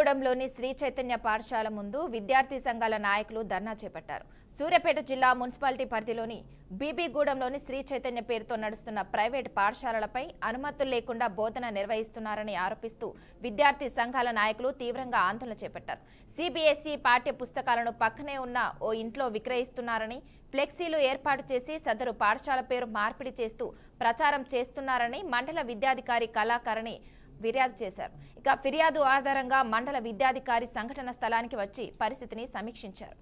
గూడెంలోని శ్రీ చైతన్య పాఠశాల ముందు విద్యార్థి సంఘాల నాయకులు ధర్నా చేపట్టారు. సూర్యాపేట జిల్లా మున్సిపాలిటీ పరిధిలోని బీబీగూడెంలోని శ్రీ చైతన్య పేరుతో నడుస్తున్న ప్రైవేట్ పాఠశాలలపై అనుమతులు లేకుండా బోధన నిర్వహిస్తున్నారని ఆరోపిస్తూ విద్యార్థి సంఘాల నాయకులు తీవ్రంగా ఆందోళన చేపట్టారు. సిబిఎస్ఈ పాఠ్య పుస్తకాలను పక్కనే ఉన్న ఓ ఇంట్లో విక్రయిస్తున్నారని, ఫ్లెక్సీలు ఏర్పాటు చేసి సదరు పాఠశాల పేరు మార్పిడి చేస్తూ ప్రచారం చేస్తున్నారని మండల విద్యాధికారి కళాకారిణి ఫిర్యాదు చేశారు. ఇక ఫిర్యాదు ఆధారంగా మండల విద్యాధికారి సంఘటన స్థలానికి వచ్చి పరిస్థితిని సమీక్షించారు.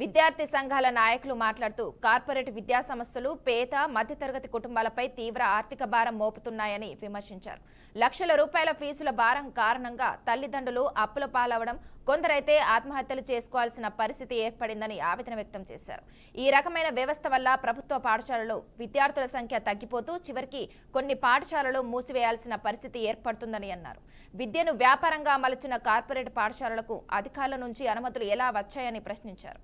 విద్యార్థి సంఘాల నాయకులు మాట్లాడుతూ కార్పొరేట్ విద్యా సంస్థలు పేద మధ్యతరగతి కుటుంబాలపై తీవ్ర ఆర్థిక భారం మోపుతున్నాయని విమర్శించారు. లక్షల రూపాయల ఫీజుల భారం కారణంగా తల్లిదండ్రులు అప్పుల పాలవడం, కొందరైతే ఆత్మహత్యలు చేసుకోవాల్సిన పరిస్థితి ఏర్పడిందని ఆవేదన వ్యక్తం చేశారు. ఈ రకమైన వ్యవస్థ వల్ల ప్రభుత్వ పాఠశాలలో విద్యార్థుల సంఖ్య తగ్గిపోతూ చివరికి కొన్ని పాఠశాలలు మూసివేయాల్సిన పరిస్థితి ఏర్పడుతుందని అన్నారు. విద్యను వ్యాపారంగా మలచిన కార్పొరేట్ పాఠశాలలకు అధికారుల నుంచి అనుమతులు ఎలా వచ్చాయని ప్రశ్నించారు.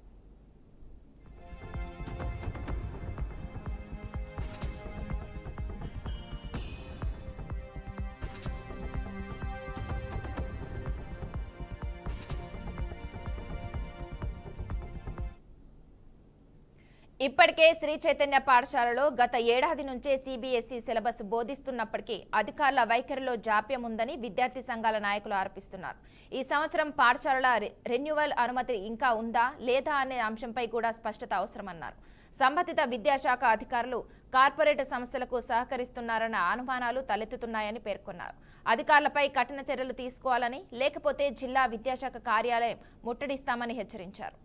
ఇప్పటికే శ్రీ చైతన్య పాఠశాలలో గత ఏడాది నుంచే సిబిఎస్ఈ సిలబస్ బోధిస్తున్నప్పటికీ అధికారుల వైఖరిలో జాప్యం ఉందని విద్యార్థి సంఘాల నాయకులు ఆరోపిస్తున్నారు. ఈ సంవత్సరం పాఠశాలల రెన్యువల్ అనుమతి ఇంకా ఉందా లేదా అనే అంశంపై కూడా స్పష్టత అవసరమన్నారు. సంబంధిత విద్యాశాఖ అధికారులు కార్పొరేట్ సంస్థలకు సహకరిస్తున్నారన్న అనుమానాలు తలెత్తుతున్నాయని పేర్కొన్నారు. అధికారులపై కఠిన చర్యలు తీసుకోవాలని, లేకపోతే జిల్లా విద్యాశాఖ కార్యాలయం ముట్టడిస్తామని హెచ్చరించారు.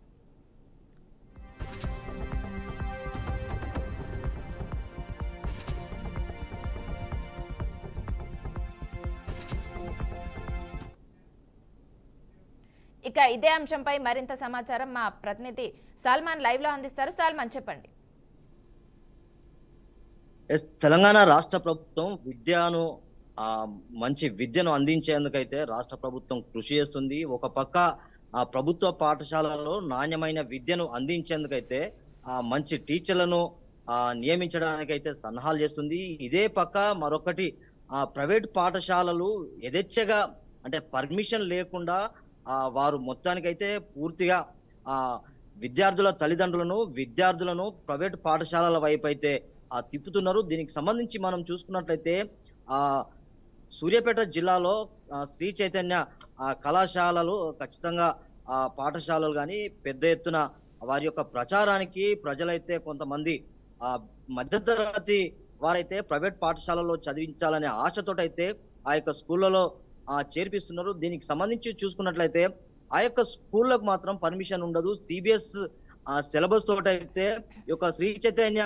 ఇక ఇదే అంశంపై మరింత సమాచారం మా ప్రతినిధి సల్మాన్ లైవ్ లో అందిస్తారు. సల్మాన్, చెప్పండి. తెలంగాణ రాష్ట్ర ప్రభుత్వం మంచి విద్యను అందించేందుకైతే రాష్ట్ర ప్రభుత్వం కృషి చేస్తుంది. ఒక పక్క ప్రభుత్వ పాఠశాలలో నాణ్యమైన విద్యను అందించేందుకైతే మంచి టీచర్లను నియమించడానికైతే సన్నాహాలు చేస్తుంది. ఇదే పక్క మరొకటి ప్రైవేట్ పాఠశాలలు యథేచ్ఛగా అంటే పర్మిషన్ లేకుండా వారు మొత్తానికైతే పూర్తిగా విద్యార్థుల విద్యార్థులను ప్రైవేట్ పాఠశాలల వైపు అయితే తిప్పుతున్నారు. దీనికి సంబంధించి మనం చూసుకున్నట్లయితే సూర్యాపేట జిల్లాలో శ్రీ చైతన్య కళాశాలలు ఖచ్చితంగా పాఠశాలలు కానీ పెద్ద ఎత్తున వారి యొక్క ప్రచారానికి ప్రజలైతే కొంతమంది మధ్యతరగతి వారైతే ప్రైవేట్ పాఠశాలలో చదివించాలనే ఆశతోటైతే ఆ యొక్క స్కూళ్ళలో చేర్పిస్తున్నారు. దీనికి సంబంధించి చూసుకున్నట్లయితే ఆ యొక్క స్కూళ్ళకు మాత్రం పర్మిషన్ ఉండదు. సిబిఎస్ సిలబస్ తోటైతే ఈ యొక్క శ్రీ చైతన్య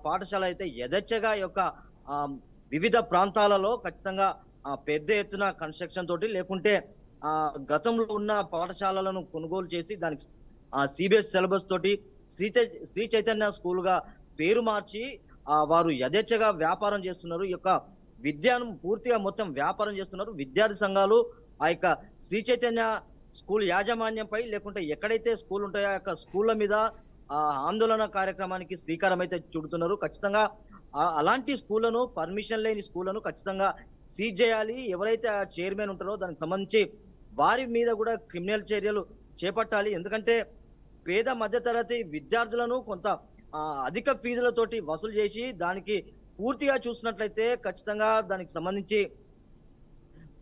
పాఠశాల అయితే యథేచ్ఛగా యొక్క వివిధ ప్రాంతాలలో ఖచ్చితంగా పెద్ద ఎత్తున కన్స్ట్రక్షన్ తోటి లేకుంటే గతంలో ఉన్న పాఠశాలలను కొనుగోలు చేసి దానికి సిబిఎస్ సిలబస్ తోటి శ్రీ చైతన్య స్కూల్ గా పేరు మార్చి వారు యథేచ్ఛగా వ్యాపారం చేస్తున్నారు. ఈ యొక్క విద్యను పూర్తిగా మొత్తం వ్యాపారం చేస్తున్నారు. విద్యార్థి సంఘాలు ఆ యొక్క శ్రీ చైతన్య స్కూల్ యాజమాన్యంపై లేకుంటే ఎక్కడైతే స్కూల్ ఉంటాయో ఆ యొక్క స్కూళ్ళ మీద ఆందోళన కార్యక్రమానికి శ్రీకారం అయితే చుడుతున్నారు. ఖచ్చితంగా అలాంటి స్కూళ్లను, పర్మిషన్ లేని స్కూళ్లను ఖచ్చితంగా సీజ్ చేయాలి. ఎవరైతే ఆ చైర్మన్ ఉంటారో దానికి సంబంధించి వారి మీద కూడా క్రిమినల్ చర్యలు చేపట్టాలి. ఎందుకంటే పేద మధ్యతరగతి విద్యార్థులను కొంత అధిక ఫీజులతోటి వసూలు చేసి దానికి పూర్తిగా చూసినట్లయితే ఖచ్చితంగా దానికి సంబంధించి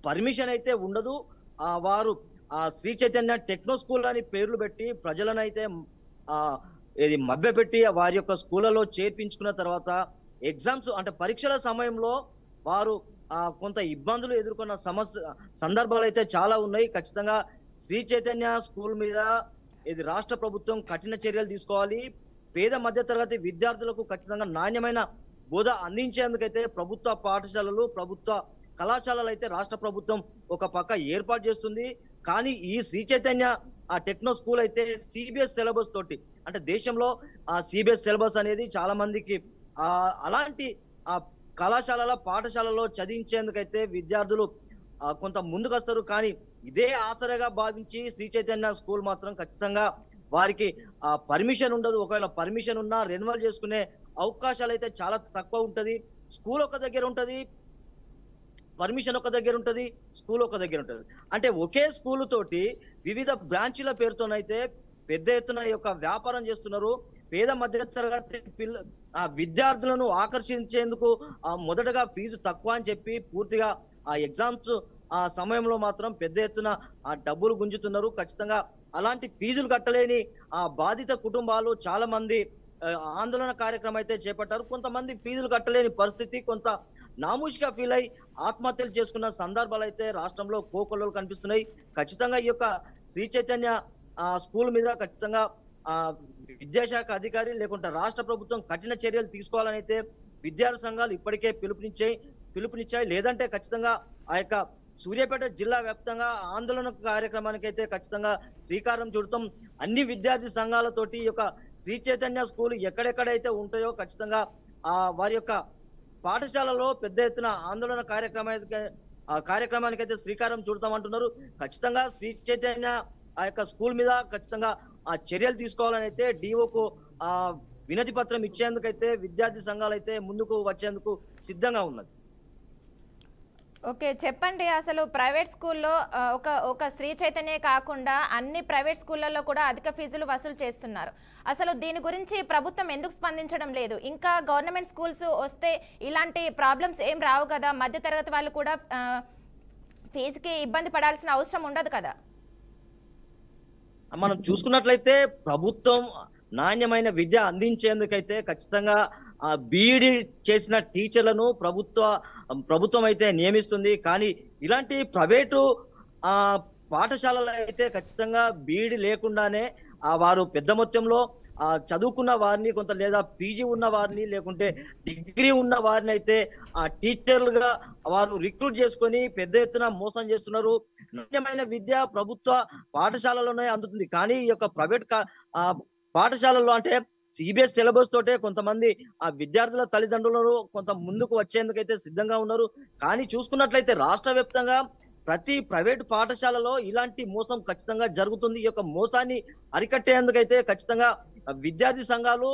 పర్మిషన్ అయితే ఉండదు. వారు శ్రీ చైతన్య టెక్నో స్కూల్ అని పేర్లు పెట్టి ప్రజలను అయితే మభ్యపెట్టి వారి యొక్క స్కూళ్ళలో చేర్పించుకున్న తర్వాత ఎగ్జామ్స్ అంటే పరీక్షల సమయంలో వారు కొంత ఇబ్బందులు ఎదుర్కొన్న సందర్భాలు అయితే చాలా ఉన్నాయి. ఖచ్చితంగా శ్రీ చైతన్య స్కూల్ మీద ఇది రాష్ట్ర ప్రభుత్వం కఠిన చర్యలు తీసుకోవాలి. పేద మధ్యతరగతి విద్యార్థులకు ఖచ్చితంగా నాణ్యమైన బోధ అందించేందుకైతే ప్రభుత్వ పాఠశాలలు, ప్రభుత్వ కళాశాలలు అయితే రాష్ట్ర ప్రభుత్వం ఒక పక్క ఏర్పాటు చేస్తుంది. కానీ ఈ శ్రీ చైతన్య టెక్నో స్కూల్ అయితే సిబిఎస్ సిలబస్ తోటి అంటే దేశంలో సిబిఎస్ సిలబస్ అనేది చాలా మందికి అలాంటి కళాశాలల పాఠశాలలో చదివించేందుకైతే విద్యార్థులు కొంత ముందుకు వస్తారు. కానీ ఇదే ఆసరగా భావించి శ్రీ చైతన్య స్కూల్ మాత్రం ఖచ్చితంగా వారికి పర్మిషన్ ఉండదు. ఒకవేళ పర్మిషన్ ఉన్నా రెన్యువల్ చేసుకునే అవకాశాలు అయితే చాలా తక్కువ ఉంటది. స్కూల్ ఒక దగ్గర ఉంటది, పర్మిషన్ ఒక దగ్గర ఉంటది, స్కూల్ ఒక దగ్గర ఉంటది. అంటే ఒకే స్కూల్ తోటి వివిధ బ్రాంచీల పేరుతోనైతే పెద్ద ఎత్తున ఈ యొక్క వ్యాపారం చేస్తున్నారు. పేద మధ్య తరగతి విద్యార్థులను ఆకర్షించేందుకు మొదటగా ఫీజు తక్కువ అని చెప్పి పూర్తిగా ఆ ఎగ్జామ్స్ ఆ సమయంలో మాత్రం పెద్ద ఎత్తున డబ్బులు గుంజుతున్నారు. ఖచ్చితంగా అలాంటి ఫీజులు కట్టలేని బాధిత కుటుంబాలు చాలా మంది ఆందోళన కార్యక్రమం అయితే చేపట్టారు. కొంతమంది ఫీజులు కట్టలేని పరిస్థితి, కొంత నామూషిగా ఫీల్ అయి ఆత్మహత్యలు చేసుకున్న సందర్భాలు అయితే రాష్ట్రంలో కోకొల్లలు కనిపిస్తున్నాయి. ఖచ్చితంగా ఈ యొక్క శ్రీ చైతన్య స్కూల్ మీద ఖచ్చితంగా విద్యాశాఖ అధికారి లేకుంటే రాష్ట్ర ప్రభుత్వం కఠిన చర్యలు తీసుకోవాలని అయితే విద్యార్థి సంఘాలు ఇప్పటికే పిలుపునిచ్చాయి. లేదంటే ఖచ్చితంగా ఆ యొక్క సూర్యాపేట జిల్లా వ్యాప్తంగా ఆందోళన కార్యక్రమానికి అయితే ఖచ్చితంగా శ్రీకారం చుడతాం. అన్ని విద్యార్థి సంఘాలతోటి ఈ యొక్క శ్రీ చైతన్య స్కూల్ ఎక్కడెక్కడైతే ఉంటాయో ఖచ్చితంగా వారి యొక్క పాఠశాలలో పెద్ద ఎత్తున ఆందోళన కార్యక్రమానికి అయితే శ్రీకారం చుడతామంటున్నారు. ఖచ్చితంగా శ్రీ చైతన్య ఆ యొక్క స్కూల్ మీద ఖచ్చితంగా చర్యలు తీసుకోవాలని అయితే డిఓకు వినతి పత్రం ఇచ్చేందుకైతే విద్యార్థి సంఘాలు అయితే ముందుకు వచ్చేందుకు సిద్ధంగా ఉన్నది. ఓకే, చెప్పండి, అసలు ప్రైవేట్ స్కూల్లో ఒక శ్రీ చైతన్య కాకుండా అన్ని ప్రైవేట్ స్కూళ్ళల్లో కూడా అధిక ఫీజులు వసూలు చేస్తున్నారు. అసలు దీని గురించి ప్రభుత్వం ఎందుకు స్పందించడం లేదు? ఇంకా గవర్నమెంట్ స్కూల్స్ వస్తే ఇలాంటి ప్రాబ్లమ్స్ ఏం రావు కదా? మధ్యతరగతి వాళ్ళు కూడా ఫీజుకి ఇబ్బంది పడాల్సిన అవసరం ఉండదు కదా? మనం చూసుకున్నట్లయితే ప్రభుత్వం నాణ్యమైన విద్య అందించేందుకైతే ఖచ్చితంగా బీఈడి చేసిన టీచర్లను ప్రభుత్వం అయితే నియమిస్తుంది. కానీ ఇలాంటి ప్రైవేటు పాఠశాలలు అయితే ఖచ్చితంగా బీఈడి లేకుండానే వారు పెద్ద మొత్తంలో చదువుకున్న వారిని కొంత లేదా పీజీ ఉన్న వారిని లేకుంటే డిగ్రీ ఉన్న వారిని అయితే టీచర్లుగా వారు రిక్రూట్ చేసుకొని పెద్ద ఎత్తున మోసం చేస్తున్నారు. నాణ్యమైన విద్య ప్రభుత్వ పాఠశాలలోనే అందుతుంది. కానీ ఈ యొక్క ప్రైవేట్ పాఠశాలల్లో అంటే సిబిఎస్ సిలబస్ తోటే కొంతమంది విద్యార్థుల తల్లిదండ్రులను కొంత ముందుకు వచ్చేందుకైతే సిద్ధంగా ఉన్నారు. కానీ చూసుకున్నట్లయితే రాష్ట్ర వ్యాప్తంగా ప్రతి ప్రైవేట్ పాఠశాలలో ఇలాంటి మోసం ఖచ్చితంగా జరుగుతుంది. ఈ యొక్క మోసాన్ని అరికట్టేందుకైతే ఖచ్చితంగా విద్యార్థి సంఘాలు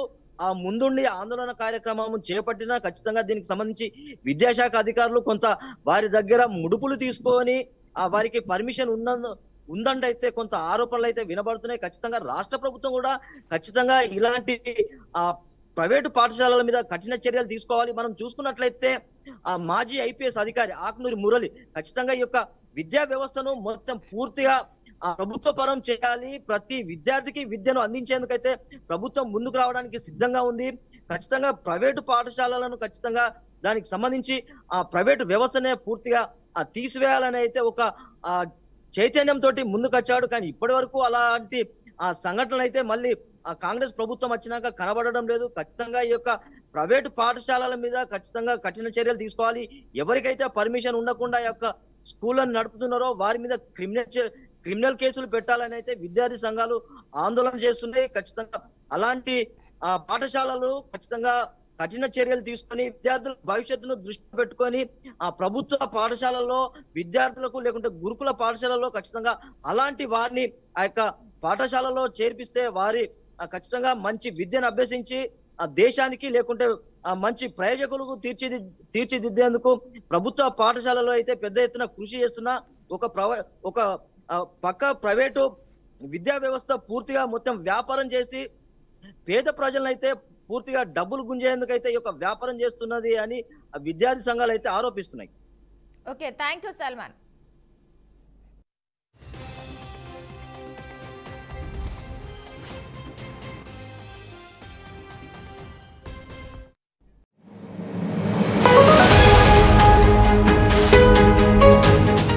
ముందుండి ఆందోళన కార్యక్రమం చేపట్టినా ఖచ్చితంగా దీనికి సంబంధించి విద్యాశాఖ అధికారులు కొంత వారి దగ్గర ముడుపులు తీసుకొని వారికి పర్మిషన్ ఉందంటే అయితే కొంత ఆరోపణలు అయితే వినబడుతున్నాయి. ఖచ్చితంగా రాష్ట్ర ప్రభుత్వం కూడా ఖచ్చితంగా ఇలాంటి ప్రైవేటు పాఠశాలల మీద కఠిన చర్యలు తీసుకోవాలి. మనం చూసుకున్నట్లయితే మాజీ ఐపీఎస్ అధికారి ఆకునూరి మురళి ఖచ్చితంగా ఈ యొక్క విద్యా వ్యవస్థను మొత్తం పూర్తిగా ప్రభుత్వ పరం చేయాలి, ప్రతి విద్యార్థికి విద్యను అందించేందుకైతే ప్రభుత్వం ముందుకు రావడానికి సిద్ధంగా ఉంది. ఖచ్చితంగా ప్రైవేటు పాఠశాలలను ఖచ్చితంగా దానికి సంబంధించి ప్రైవేటు వ్యవస్థనే పూర్తిగా తీసివేయాలని అయితే ఒక చైతన్యం తోటి ముందుకు వచ్చాడు. కానీ ఇప్పటి వరకు అలాంటి సంఘటనలు అయితే మళ్ళీ కాంగ్రెస్ ప్రభుత్వం వచ్చినాక కనబడడం లేదు. ఖచ్చితంగా ఈ యొక్క ప్రైవేటు పాఠశాలల మీద ఖచ్చితంగా కఠిన చర్యలు తీసుకోవాలి. ఎవరికైతే పర్మిషన్ ఉండకుండా ఈ యొక్క స్కూళ్ళను నడుపుతున్నారో వారి మీద క్రిమినల్ కేసులు పెట్టాలని అయితే విద్యార్థి సంఘాలు ఆందోళన చేస్తున్నాయి. ఖచ్చితంగా అలాంటి పాఠశాలలు ఖచ్చితంగా కఠిన చర్యలు తీసుకొని విద్యార్థుల భవిష్యత్తును దృష్టి పెట్టుకొని ప్రభుత్వ పాఠశాలలో విద్యార్థులకు లేకుంటే గురుకుల పాఠశాలలో ఖచ్చితంగా అలాంటి వారిని ఆ యొక్క పాఠశాలలో చేర్పిస్తే వారి ఖచ్చితంగా మంచి విద్యను అభ్యసించి దేశానికి లేకుంటే మంచి ప్రయోజకులకు తీర్చిదిద్దేందుకు ప్రభుత్వ పాఠశాలలో అయితే పెద్ద ఎత్తున కృషి చేస్తున్న ఒక పక్క ప్రైవేటు విద్యా వ్యవస్థ పూర్తిగా మొత్తం వ్యాపారం చేసి పేద ప్రజలను అయితే పూర్తిగా డబ్బులు గుంజేందుకైతే ఈ యొక్క వ్యాపారం చేస్తున్నది అని విద్యార్థి సంఘాలు అయితే ఆరోపిస్తున్నాయి. Okay, thank you Salman.